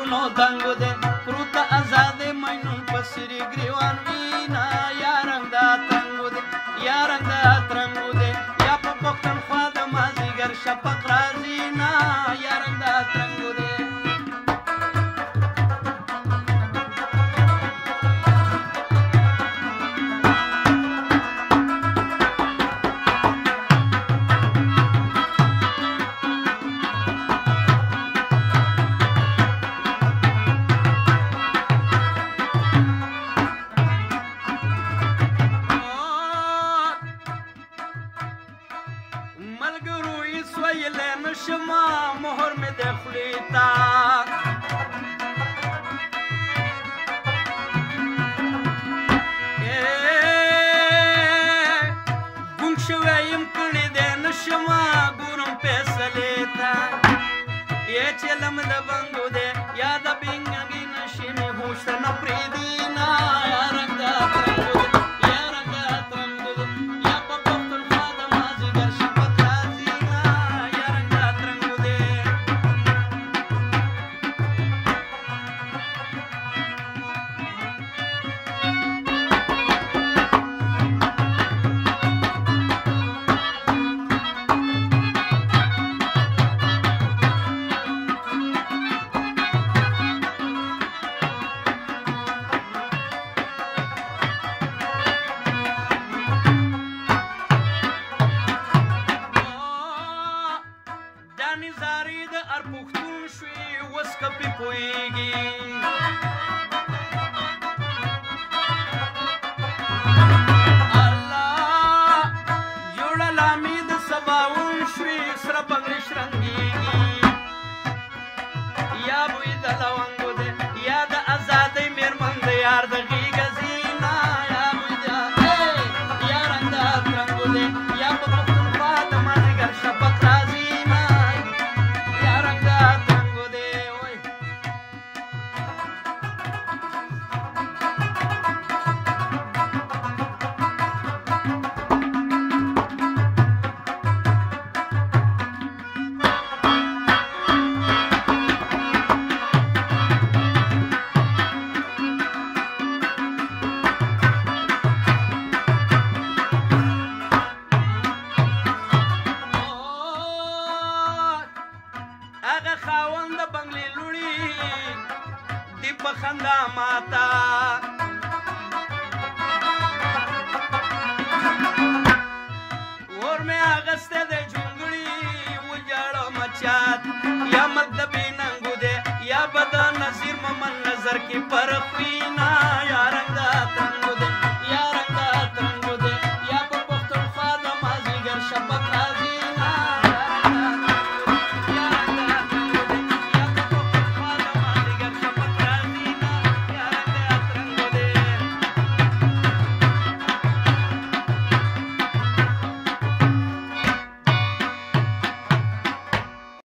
زړونو دنګو دی پروت ازادې مجنون په سري ګریوان وینا یا رنګ دا ترنګو دی یا رنګ دا ترنګو دی یا په پښتونخوا د مازدیګر شفق راځي نه یا رنګ دا ترنګو دی شما مهر می ده خلی تا گونگ شویم کلی ده نشما گورم پیسلی تا چلم ده بنگو ده یا ده بینگی نشیمی هوشت نپریدی نا یا رنگ ده ترنگو ده یا رنگ ده ترنگو ده یا پا پختن خواهد مازیگر شپت رازی نا یا رنگ ده ترنگو ده زاری د ارپختون شوي وس کپې پوهېږي الله جوړه لامي د سباون شوي سره بنګړش رنګېږي یا بوی د لونګو دی یا د ازادۍ مېرمن د یار د غېږه زینا یا بوی د یا رنګ د ترنګو دی یا په پښتونخوا د مازدیګر شفق راځي خاوند بنگلې لوړي دی په خندا ماتا ور مې اغسته د جونګړي وجاړه مچات یا مدبي ننګو دی یا بد نظیر ممن نظر کې فرق وي